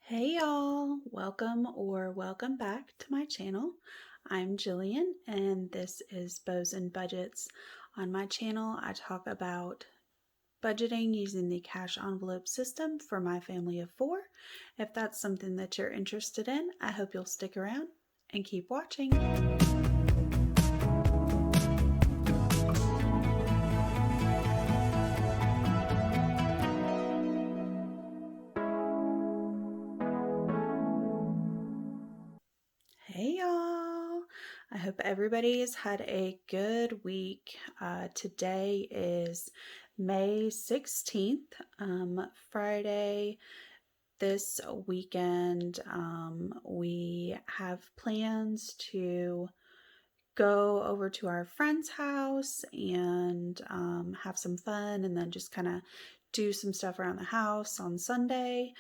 Hey y'all, welcome back to my channel. I'm Jillian and this is Bows and Budgets. On my channel, I talk about budgeting using the cash envelope system for my family of 4. If that's something that you're interested in, I hope you'll stick around and keep watching. Hey y'all! I hope everybody's had a good week. Today is May 16th, Friday. This weekend, we have plans to go over to our friend's house and have some fun, and then just kind of do some stuff around the house on Sunday.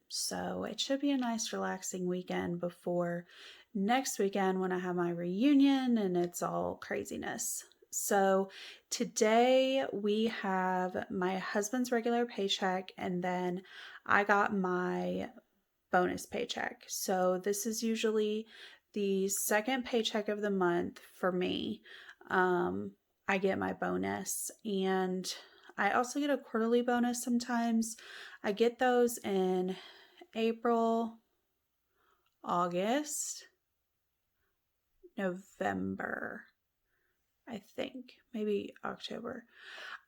So it should be a nice relaxing weekend before next weekend when I have my reunion and it's all craziness. So today we have my husband's regular paycheck, and then I got my bonus paycheck. So this is usually the second paycheck of the month for me. I get my bonus, and I also get a quarterly bonus sometimes. I get those in April, August, November, I think. Maybe October.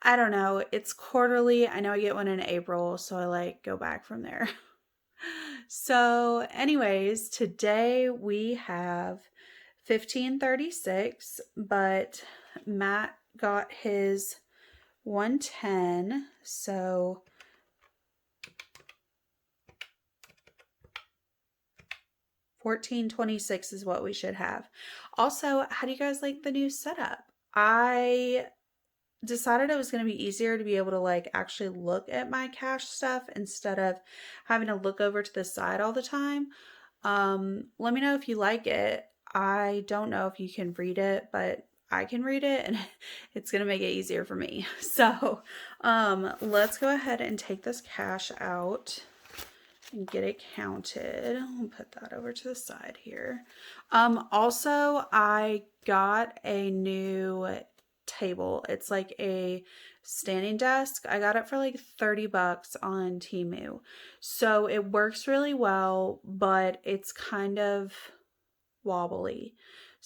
I don't know. It's quarterly. I know I get one in April, so I go back from there. So anyways, today we have 1536, but Matt got his 110, so $14.26 is what we should have. Also, how do you guys like the new setup? I decided it was going to be easier to be able to actually look at my cash stuff instead of having to look over to the side all the time. Let me know if you like it. I don't know if you can read it, but I can read it and it's going to make it easier for me. So, let's go ahead and take this cash out and get it counted. I'll put that over to the side here. Also, I got a new table. It's like a standing desk. I got it for like $30 on Temu. So it works really well, but it's kind of wobbly.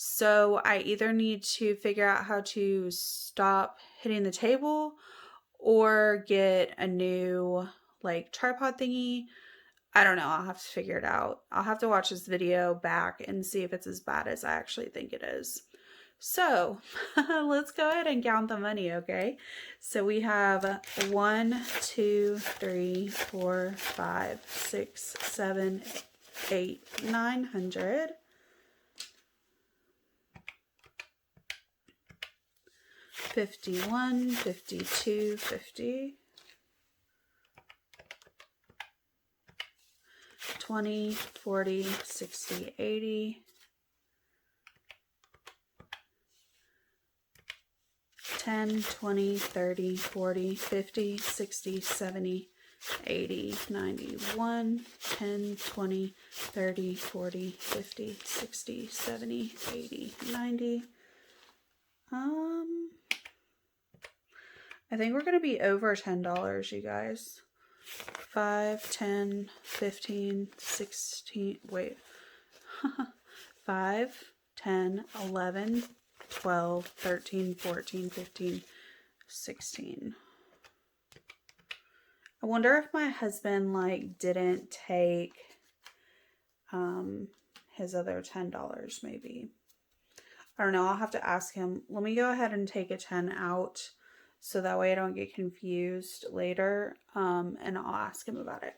So I either need to figure out how to stop hitting the table or get a new tripod thingy. I don't know. I'll have to figure it out. I'll have to watch this video back and see if it's as bad as I actually think it is. So let's go ahead and count the money, okay? So we have 1, 2, 3, 4, 5, 6, 7, 8, 900. $51, $52, $50. 20, 40, 60, 80. 10, 20, 30, 40, 50, 60, 70, 80, 91, 10, 20, 30, 40, 50, 60, 70, 80, 90. I think we're going to be over $10, you guys. 5, 10, 15, 16, wait. 5, 10, 11, 12, 13, 14, 15, 16. I wonder if my husband didn't take his other $10 maybe. I don't know. I'll have to ask him. Let me go ahead and take a 10 out so that way I don't get confused later, and I'll ask him about it.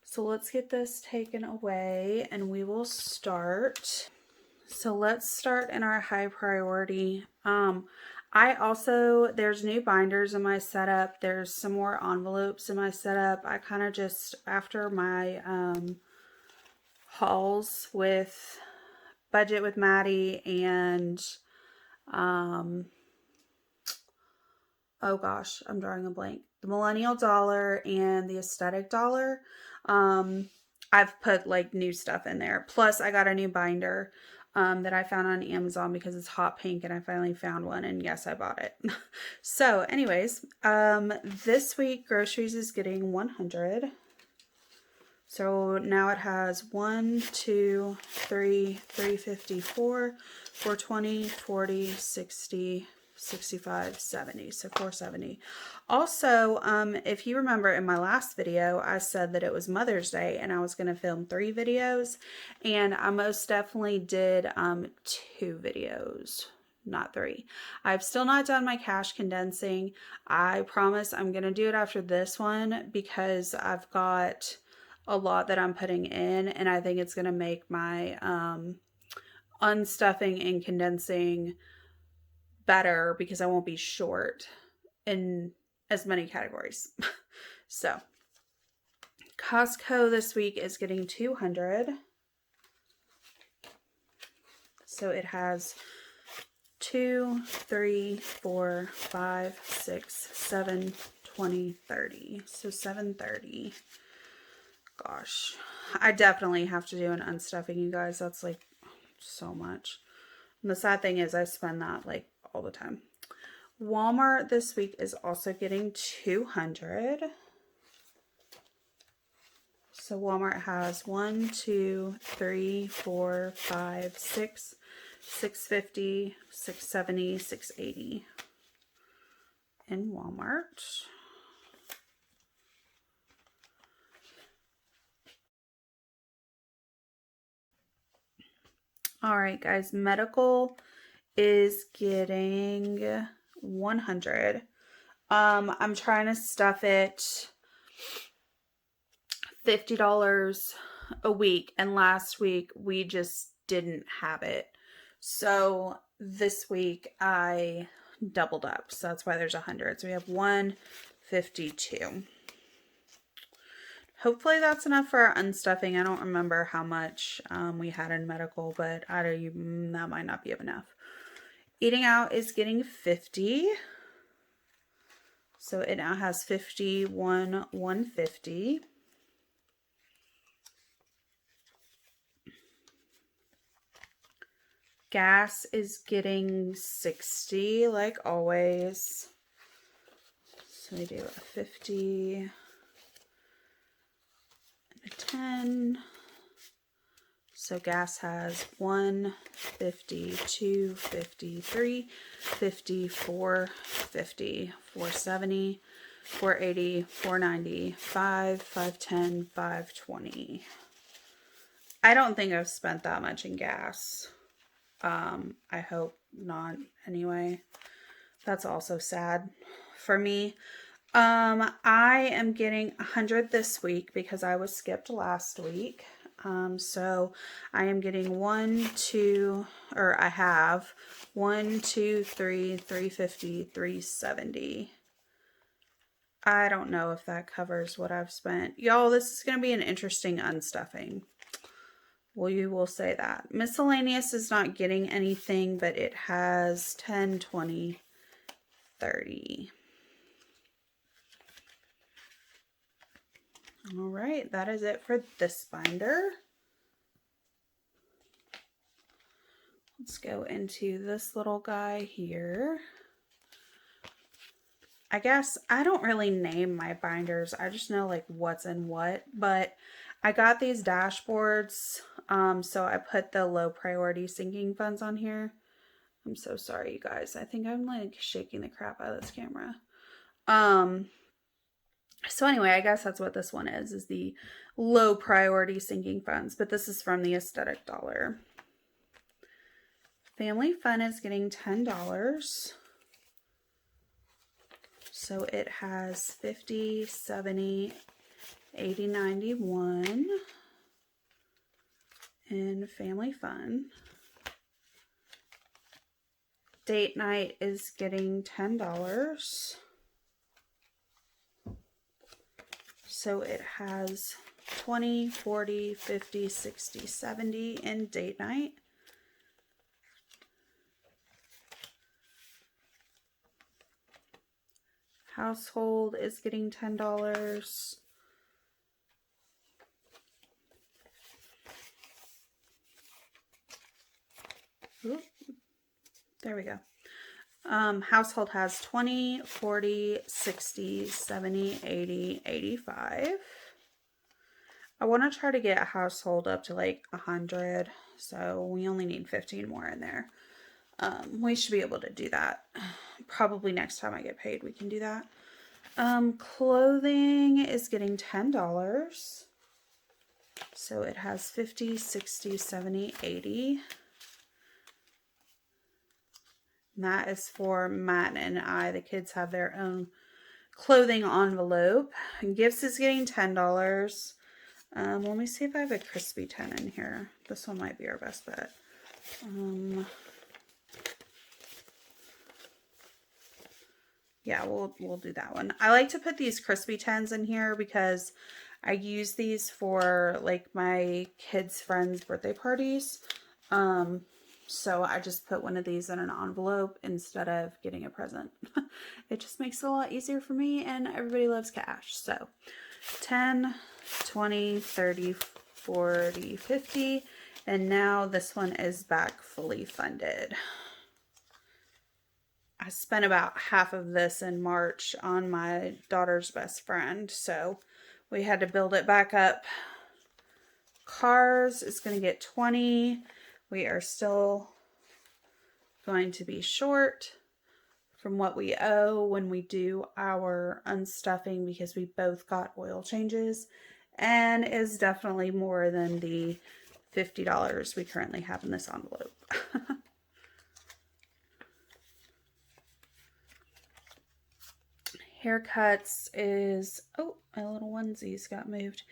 So let's get this taken away and we will start. So let's start in our high priority. There's new binders in my setup. There's some more envelopes in my setup. I kind of just, after my hauls with Budget with Maddie and, oh gosh, I'm drawing a blank. The Millennial Dollar and the Aesthetic Dollar. I've put like new stuff in there. Plus, I got a new binder that I found on Amazon because it's hot pink and I finally found one, and yes, I bought it. So, anyways, this week groceries is getting 100. So now it has 1, 2, 3, 354, 420, 40, 60, 65, 70. So 470. Also, if you remember in my last video, I said that it was Mother's Day and I was going to film 3 videos. And I most definitely did 2 videos. Not 3. I've still not done my cash condensing. I promise I'm going to do it after this one because I've got a lot that I'm putting in, and I think it's going to make my unstuffing and condensing better because I won't be short in as many categories. So Costco this week is getting 200. So it has 2, 3, 4, 5, 6, 7, 20, 30. So 730. Gosh, I definitely have to do an unstuffing, you guys. That's like so much. And the sad thing is I spend that like all the time. Walmart this week is also getting 200. So Walmart has 1, 2, 3, 4, 5, 6, 650, 670, 680 in Walmart. All right, guys, medical is getting 100. I'm trying to stuff it $50 a week, and last week we just didn't have it. So this week I doubled up. So that's why there's 100. So we have 152. Hopefully that's enough for our unstuffing. I don't remember how much we had in medical, but that might not be enough. Eating out is getting 50. So it now has 51, 150. Gas is getting 60, like always. So we do a 50. 10. So gas has 150, 250, 350, 450, 470, 480, 490, 510, 520. I don't think I've spent that much in gas. I hope not anyway. That's also sad for me. I am getting 100 this week because I was skipped last week. So I am getting 1, 2, or I have 1, 2, 3, 350, 370. I don't know if that covers what I've spent. Y'all, this is going to be an interesting unstuffing. Well, you will say that. Miscellaneous is not getting anything, but it has 10, 20, 30. All right, that is it for this binder. Let's go into this little guy here. I guess I don't really name my binders. I just know like what's in what, but I got these dashboards. So I put the low priority sinking funds on here. I'm so sorry, you guys. I think I'm like shaking the crap out of this camera. So anyway, I guess that's what this one is the low priority sinking funds, but this is from the Aesthetic Dollar. Family Fun is getting $10. So it has 50, 70, 80, 91 in Family Fun. Date Night is getting $10. So it has 20, 40, 50, 60, 70 in Date Night. Household is getting $10. Oop, there we go. Household has 20, 40, 60, 70, 80, 85. I want to try to get a household up to like 100. So we only need 15 more in there. We should be able to do that. Probably next time I get paid, we can do that. Clothing is getting $10. So it has 50, 60, 70, 80. And that is for Matt and I. The kids have their own clothing envelope. And gifts is getting $10. Let me see if I have a crispy 10 in here. This one might be our best bet. Yeah, we'll do that one. I like to put these crispy 10s in here because I use these for like my kids' friends' birthday parties. So I just put one of these in an envelope instead of getting a present. It just makes it a lot easier for me, and everybody loves cash. So 10, 20, 30, 40, 50, and now this one is back fully funded. I spent about half of this in March on my daughter's best friend, so we had to build it back up. Cars is going to get 20. We are still going to be short from what we owe when we do our unstuffing because we both got oil changes, and is definitely more than the $50 we currently have in this envelope. Haircuts is, oh, my little onesies got moved.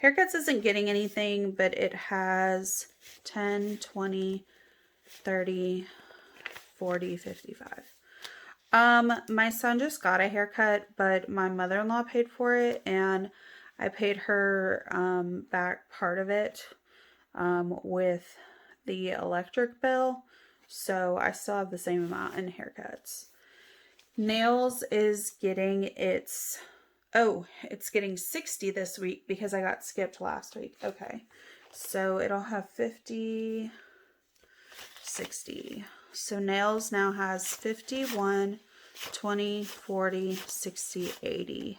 Haircuts isn't getting anything, but it has 10, 20, 30, 40, 55. My son just got a haircut, but my mother-in-law paid for it, and I paid her back part of it with the electric bill, so I still have the same amount in haircuts. Nails is getting its, oh, it's getting 60 this week because I got skipped last week. Okay, so it'll have 50, 60. So nails now has 51, 20, 40, 60, 80,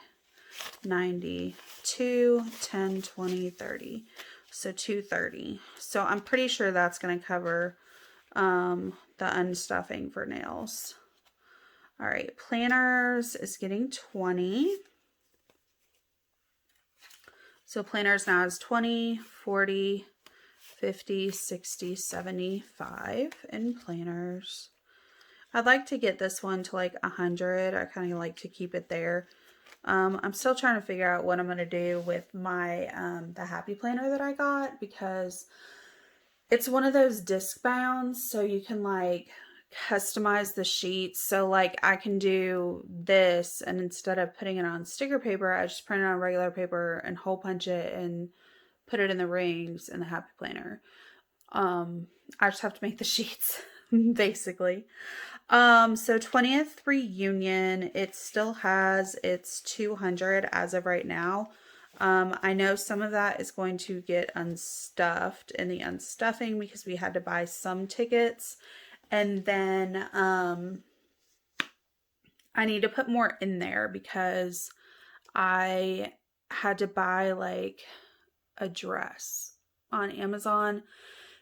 90, 2, 10, 20, 30. So 230. So I'm pretty sure that's going to cover the unstuffing for nails. All right, planners is getting 20. So planners now has 20, 40, 50, 60, 75 in planners. I'd like to get this one to like 100. I kind of like to keep it there. I'm still trying to figure out what I'm going to do with my the Happy Planner that I got, because it's one of those disc bounds, so you can like customize the sheets. So like I can do this, and instead of putting it on sticker paper, I just print it on regular paper and hole punch it and put it in the rings in the Happy Planner. I just have to make the sheets basically. So 20th reunion, it still has its 200 as of right now. I know some of that is going to get unstuffed in the unstuffing because we had to buy some tickets. And then I need to put more in there because I had to buy like a dress on Amazon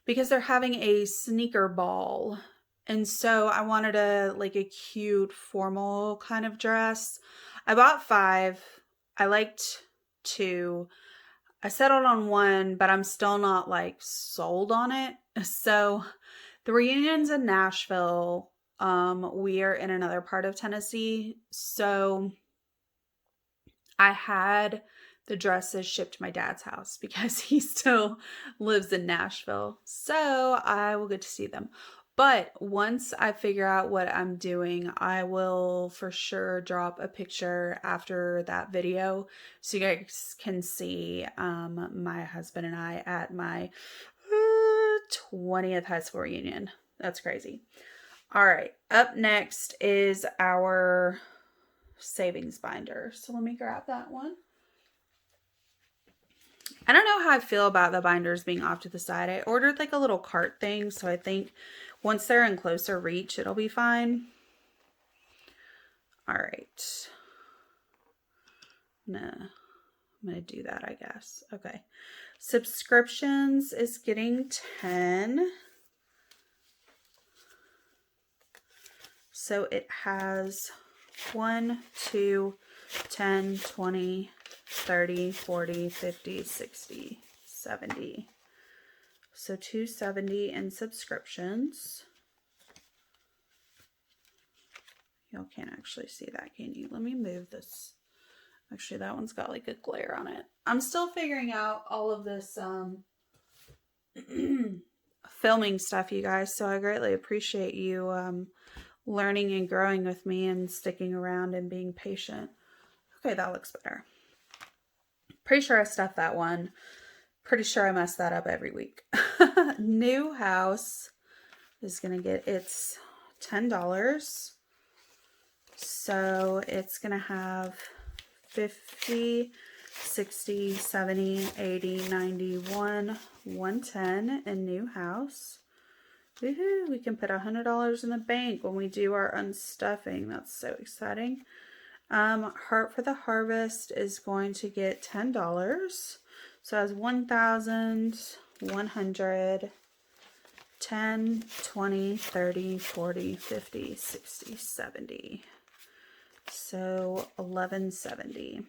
because they're having a sneaker ball. And so I wanted like a cute formal kind of dress. I bought 5. I liked 2. I settled on 1, but I'm still not like sold on it. So the reunion's in Nashville. We are in another part of Tennessee. So I had the dresses shipped to my dad's house because he still lives in Nashville. So I will get to see them. But once I figure out what I'm doing, I will for sure drop a picture after that video so you guys can see my husband and I at my 20th high school reunion. That's crazy. All right, up next is our savings binder. So let me grab that one. I don't know how I feel about the binders being off to the side. I ordered like a little cart thing, so I think Once they're in closer reach, it'll be fine. All right. No, I'm going to do that, I guess. Okay. Subscriptions is getting 10. So it has 1, 2, 10, 20, 30, 40, 50, 60, 70. So 270 in subscriptions. Y'all can't actually see that, can you? Let me move this. Actually, that one's got like a glare on it. I'm still figuring out all of this filming stuff, you guys. So I greatly appreciate you learning and growing with me and sticking around and being patient. Okay, that looks better. Pretty sure I stuffed that one. Pretty sure I mess that up every week. New house is going to get its $10. So it's going to have 50, 60, 70, 80, 91, 110 in new house. Woohoo, we can put $100 in the bank when we do our unstuffing. That's so exciting. Heart for the Harvest is going to get $10. So it has 1,000, 100, 10, 20, 30, 40, 50, 60, 70. So 1170.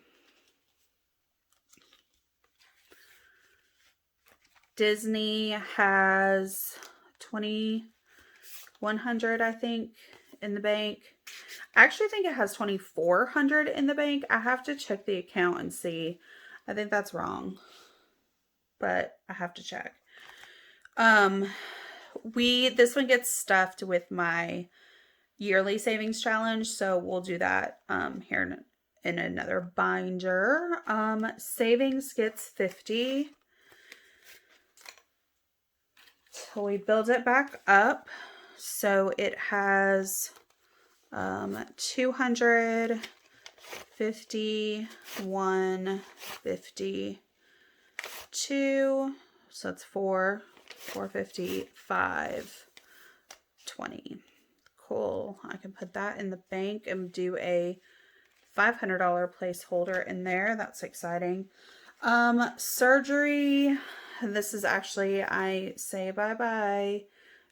Disney has 2,100, I think, in the bank. I actually think it has 2,400 in the bank. I have to check the account and see. I think that's wrong, but I have to check. This one gets stuffed with my yearly savings challenge, so we'll do that here in another binder. Savings gets 50 till we build it back up. So it has 200, 50, 1, 50, 2, so that's 4, 450, 5, 20. Cool. I can put that in the bank and do a $500 placeholder in there. That's exciting. Surgery. This is actually, I say bye-bye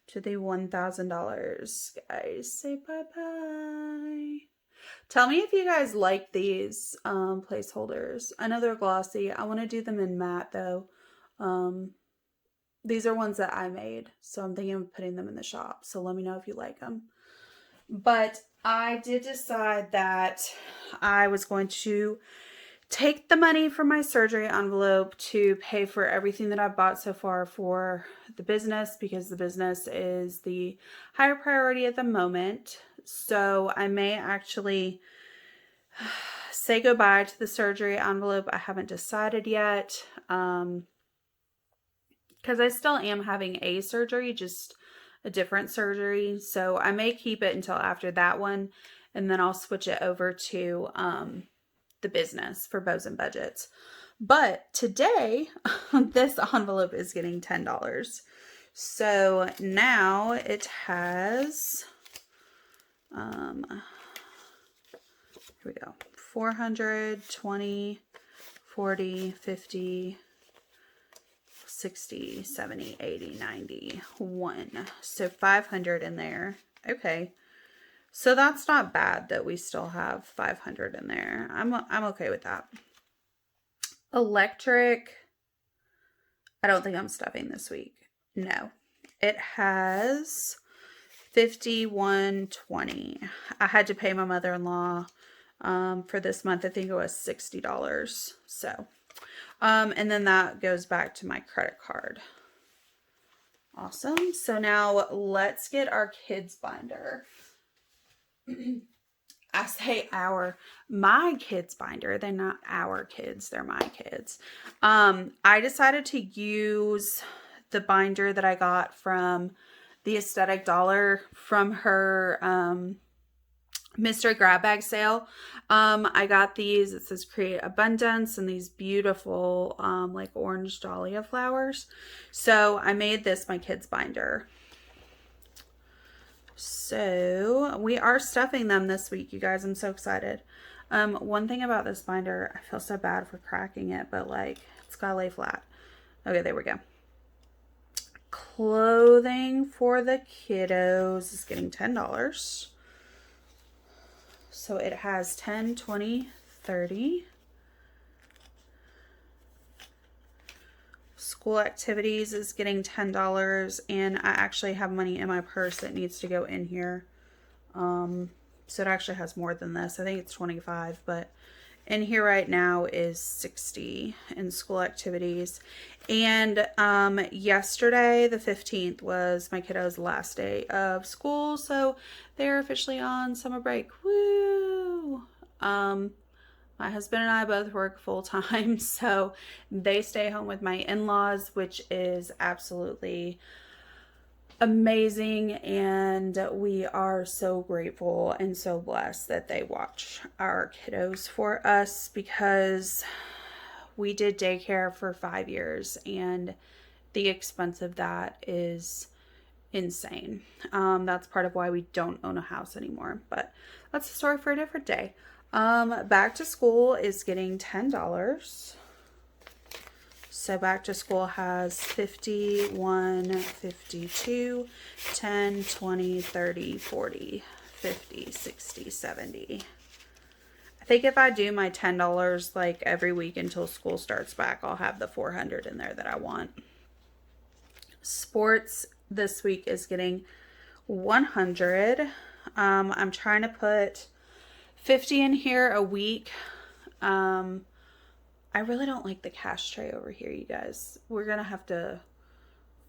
to the $1,000. Guys, say bye-bye. Tell me if you guys like these placeholders. I know they're glossy. I want to do them in matte though. These are ones that I made, so I'm thinking of putting them in the shop. So let me know if you like them. But I did decide that I was going to take the money from my surgery envelope to pay for everything that I've bought so far for the business, because the business is the higher priority at the moment. So I may actually say goodbye to the surgery envelope. I haven't decided yet, because I still am having a surgery, just a different surgery. So I may keep it until after that one, and then I'll switch it over to the business for Bows and Budgets. But today, this envelope is getting $10. So now it has, here we go, 400, 20, 40, 50, 60, 70, 80, 90, 1. So 500 in there. Okay. So that's not bad that we still have 500 in there. I'm okay with that. Electric. I don't think I'm stuffing this week. No. It has 51.20. I had to pay my mother-in-law for this month. I think it was $60. So, and then that goes back to my credit card. Awesome. So now let's get our kids binder. I say my kids binder. They're not our kids. They're my kids. I decided to use the binder that I got from the Aesthetic Dollar from her mystery grab bag sale. I got these. It says Create Abundance, and these beautiful like orange dahlia flowers. So I made this my kids binder. So we are stuffing them this week, you guys. I'm so excited. One thing about this binder, I feel so bad for cracking it, but like it's gotta lay flat. Okay, there we go. Clothing for the kiddos is getting $10. So it has 10, 20, 30. School activities is getting $10, and I actually have money in my purse that needs to go in here. So it actually has more than this. I think it's 25, but in here right now is 60 in school activities. And yesterday, the 15th, was my kiddo's last day of school, so they're officially on summer break. Woo! My husband and I both work full time, so they stay home with my in-laws, which is absolutely amazing, and we are so grateful and so blessed that they watch our kiddos for us, because we did daycare for 5 years and the expense of that is insane. That's part of why we don't own a house anymore, but that's a story for a different day. Back to school is getting $10. So back to school has 51, 52, 10, 20, 30, 40, 50, 60, 70. I think if I do my $10 like every week until school starts back, I'll have the 400 in there that I want. Sports this week is getting 100. I'm trying to put 50 in here a week. I really don't like the cash tray over here, you guys. We're gonna have to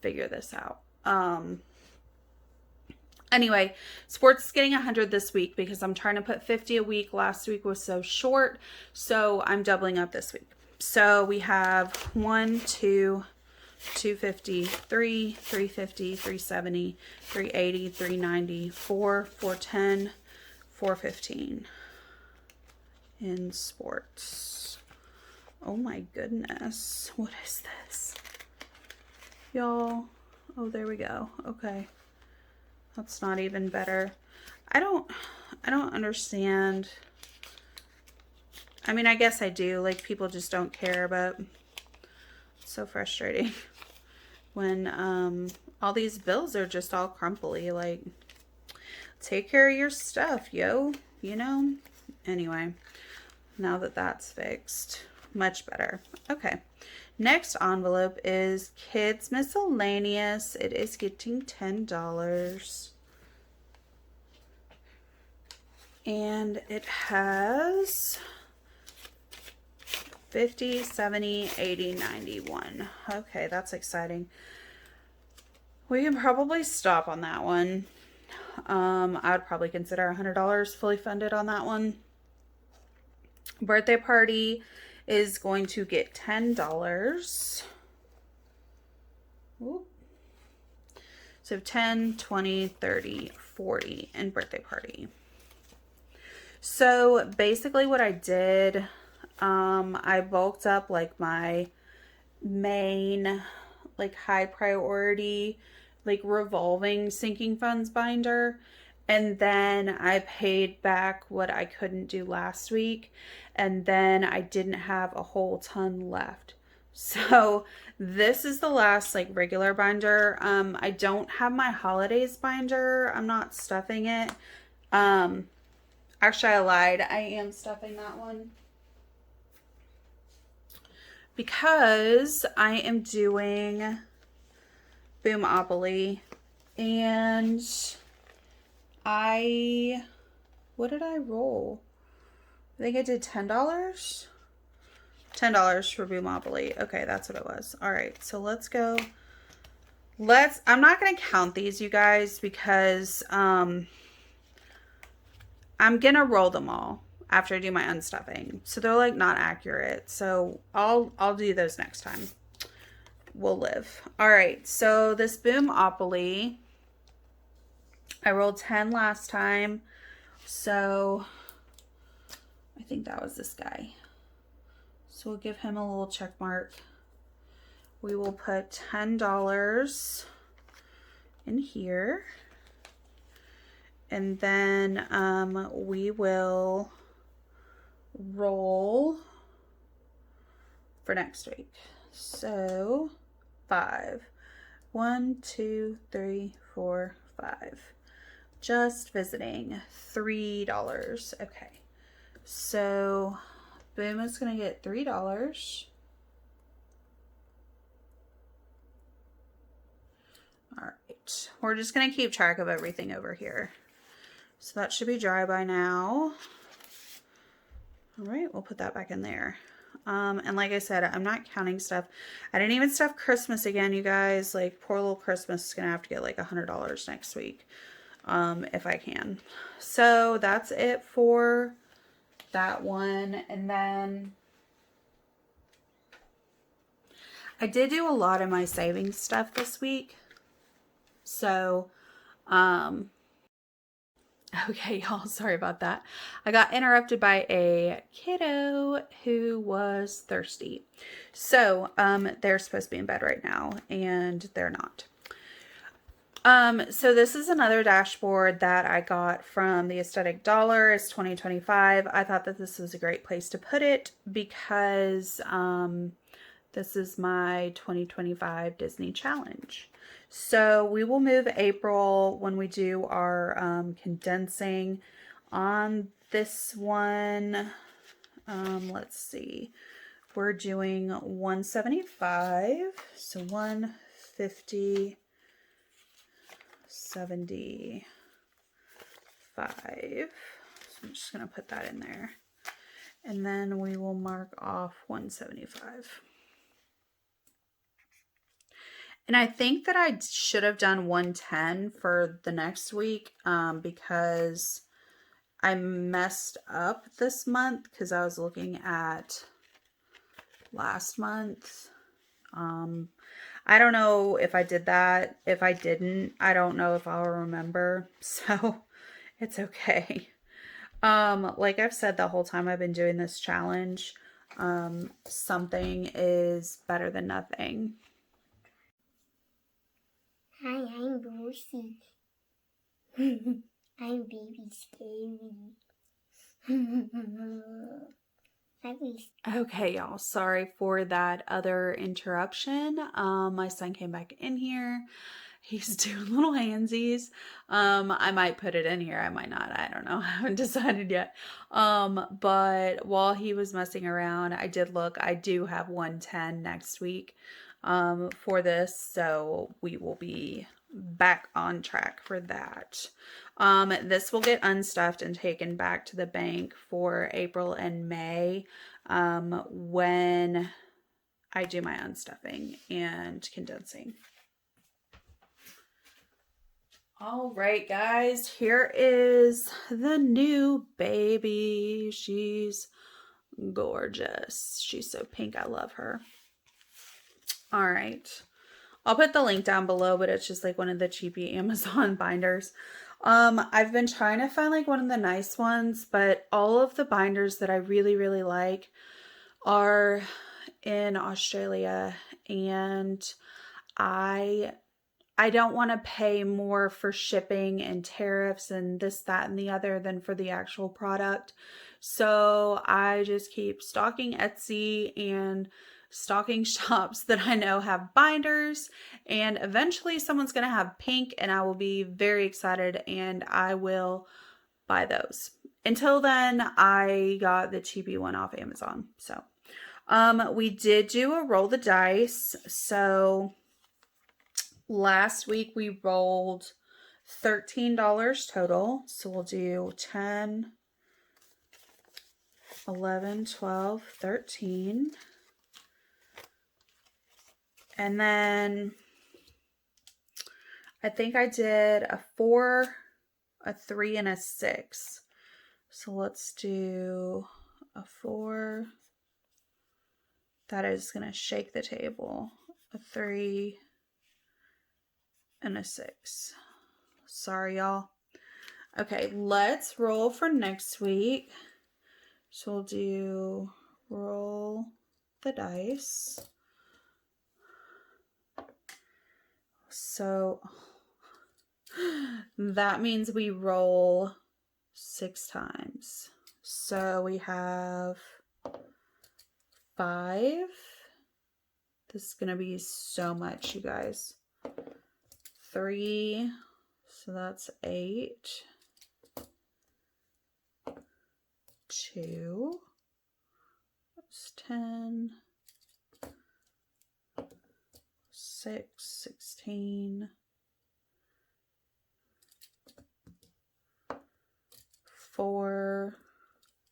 figure this out. Anyway, sports is getting 100 this week because I'm trying to put 50 a week. Last week was so short, so I'm doubling up this week. So we have 1, 2, 250, 3, 350, 370, 380, 390, 4, 410, 415 in sports. Oh my goodness. What is this? Y'all. Oh, there we go. Okay. That's not even better. I don't understand. I mean, I guess I do. Like, people just don't care, but it's so frustrating when all these bills are just all crumply. Like, take care of your stuff, yo. You know? Anyway, now that that's fixed, much better. Okay. Next envelope is Kids Miscellaneous. It is getting $10. And it has 50, 70, 80, 91. Okay, that's exciting. We can probably stop on that one. I would probably consider $100 fully funded on that one. Birthday party is going to get $10. Ooh. So 10, 20, 30, 40 in birthday party. So basically what I did, I bulked up like my main, like high priority, like revolving sinking funds binder. And then I paid back what I couldn't do last week. And then I didn't have a whole ton left. So this is the last like regular binder. I don't have my holidays binder. I'm not stuffing it. Actually, I lied. I am stuffing that one because I am doing Boomopoly, and what did I roll? I think I did $10. $10 for Boomopoly. Okay, that's what it was. All right, so let's go. I'm not going to count these, you guys, because I'm going to roll them all after I do my unstuffing. So they're like not accurate. So I'll do those next time. We'll live. All right, so this Boomopoly, I rolled 10 last time. So I think that was this guy. So we'll give him a little check mark. We will put $10 in here. And then we will roll for next week. So 5. 1, 2, 3, 4, 5. Just visiting $3. Okay. So Boom is going to get $3. All right. We're just going to keep track of everything over here. So that should be dry by now. All right, we'll put that back in there. And like I said, I'm not counting stuff. I didn't even stuff Christmas again, you guys. Like, poor little Christmas is going to have to get like $100 next week, if I can. So that's it for that one. And then I did do a lot of my savings stuff this week. So, okay, y'all, sorry about that. I got interrupted by a kiddo who was thirsty. So, they're supposed to be in bed right now, and they're not. So this is another dashboard that I got from the Aesthetic Dollar. It's 2025. I thought that this was a great place to put it because, this is my 2025 Disney challenge. So we will move April when we do our condensing. On this one, let's see, we're doing 175, so 150, 75. So I'm just going to put that in there. And then we will mark off 175. And I think that I should have done 110 for the next week because I messed up this month because I was looking at last month. I don't know if I did that. If I didn't, I don't know if I'll remember. So it's okay. Like I've said the whole time I've been doing this challenge, something is better than nothing. Hi, I'm Lucy. I'm baby scary. Okay, y'all, sorry for that other interruption. My son came back in here. He's doing little handsies. I might put it in here. I might not. I don't know. I haven't decided yet. But while he was messing around, I did look. I do have 110 next week for this. So we will be back on track for that. This will get unstuffed and taken back to the bank for April and May when I do my unstuffing and condensing. All right, guys, here is the new baby. She's gorgeous. She's so pink. I love her. All right. I'll put the link down below, but it's just like one of the cheapy Amazon binders. I've been trying to find like one of the nice ones, but all of the binders that I really, really like are in Australia, and I don't want to pay more for shipping and tariffs and this, that, and the other than for the actual product. So I just keep stalking Etsy and stalking shops that I know have binders, and eventually someone's going to have pink and I will be very excited and I will buy those. Until then, I got the cheapy one off Amazon. So we did do a roll the dice. So last week we rolled $13 total. So we'll do 10, 11, 12, 13. And then I think I did a 4, a 3, and a 6. So let's do a 4. That is going to shake the table. A 3 and a 6. Sorry, y'all. Okay, let's roll for next week. So we'll do roll the dice. So that means we roll 6 times. So we have 5. This is going to be so much, you guys. 3, so that's 8. 2, that's 10. 6, 16. 4.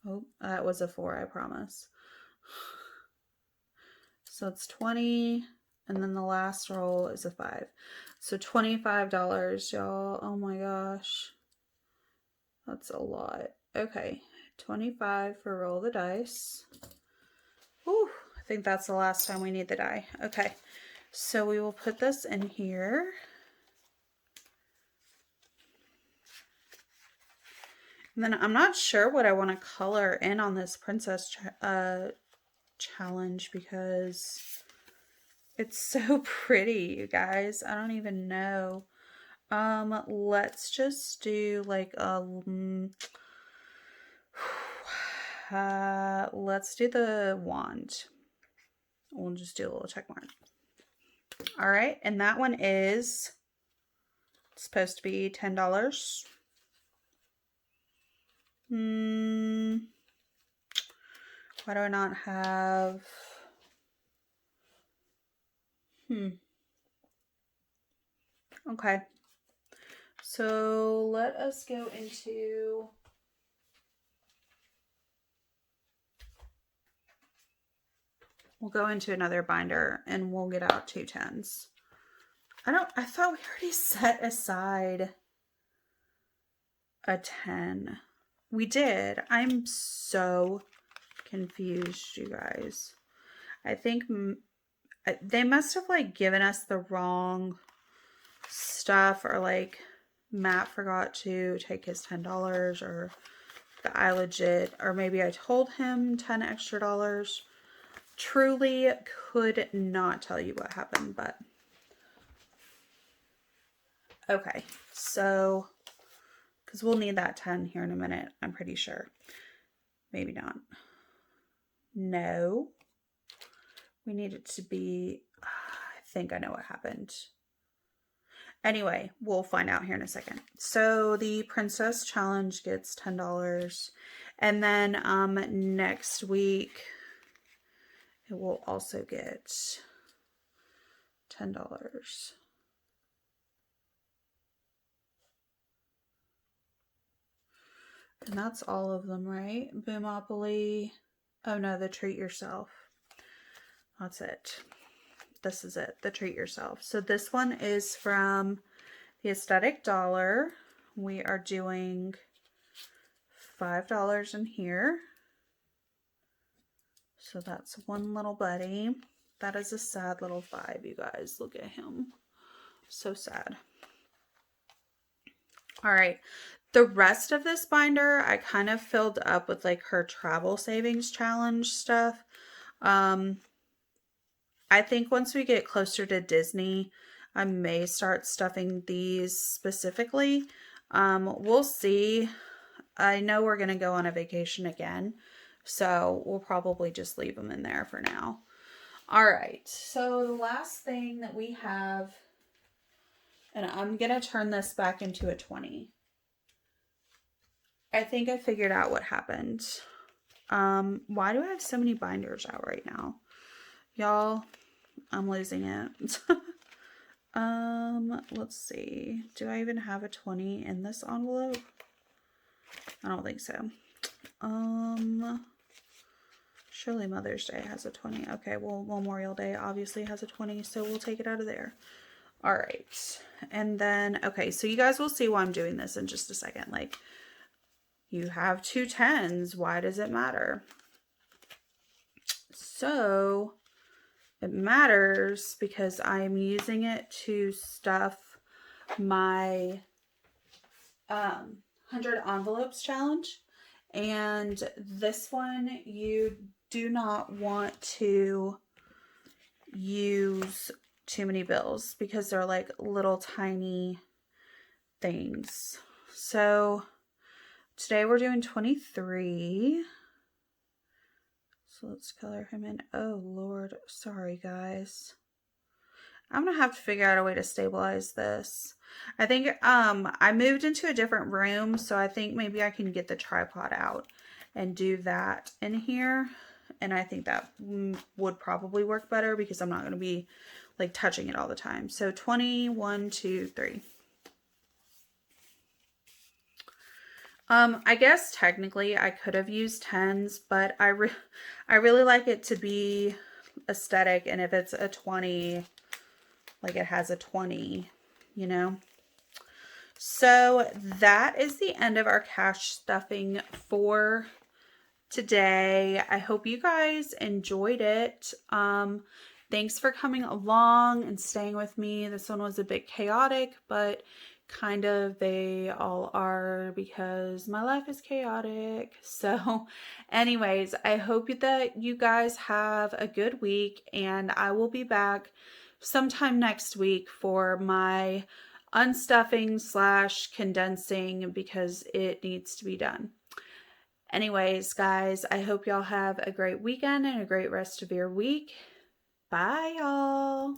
Oh, that was a 4, I promise. So it's 20, and then the last roll is a 5. So $25, y'all. Oh my gosh. That's a lot. Okay, 25 for roll the dice. Whew, I think that's the last time we need the die. Okay, so we will put this in here. And then I'm not sure what I want to color in on this princess challenge because it's so pretty, you guys. I don't even know. Let's just do like a let's do the wand. We'll just do a little check mark. All right, and that one is supposed to be $10. Why do I not have okay. So let us go into another binder and we'll get out 2 10s. I thought we already set aside a 10. We did. I'm so confused, you guys. I think they must have like given us the wrong stuff, or like Matt forgot to take his $10, or I legit, or maybe I told him $10 extra. Truly could not tell you what happened, but okay. So, because we'll need that 10 here in a minute, I'm pretty sure. Maybe not. No. We need it to be, I think I know what happened. Anyway, we'll find out here in a second. So the Princess Challenge gets $10. And then next week, it will also get $10. And that's all of them, right? Boomopoly. Oh no, the Treat Yourself. That's it. This is it, the Treat Yourself. So this one is from the Aesthetic Dollar. We are doing $5 in here. So that's one little buddy. That is a sad little 5, you guys. Look at him. So sad. All right. The rest of this binder, I kind of filled up with like her travel savings challenge stuff. I think once we get closer to Disney, I may start stuffing these specifically. We'll see. I know we're going to go on a vacation again, so we'll probably just leave them in there for now. All right, so the last thing that we have, and I'm going to turn this back into a 20. I think I figured out what happened. Why do I have so many binders out right now? Y'all, I'm losing it. Let's see. Do I even have a 20 in this envelope? I don't think so. Surely Mother's Day has a 20. Okay, well, Memorial Day obviously has a 20, so we'll take it out of there. All right. And then, okay, so you guys will see why I'm doing this in just a second. Like, you have 2 10s. Why does it matter? So, it matters because I'm using it to stuff my 100 envelopes challenge. And this one, you do not want to use too many bills because they're like little tiny things. So today we're doing 23. So let's color him in. Oh, Lord. Sorry, guys. I'm going to have to figure out a way to stabilize this. I think I moved into a different room, so I think maybe I can get the tripod out and do that in here. And I think that would probably work better because I'm not going to be like touching it all the time. So 21, 2, 3. I guess technically I could have used 10s, but I really like it to be aesthetic, and if it's a 20, like it has a 20, you know? So that is the end of our cash stuffing for today. I hope you guys enjoyed it. Thanks for coming along and staying with me. This one was a bit chaotic, but kind of they all are because my life is chaotic. So anyways, I hope that you guys have a good week, and I will be back sometime next week for my unstuffing / condensing because it needs to be done. Anyways, guys, I hope y'all have a great weekend and a great rest of your week. Bye, y'all.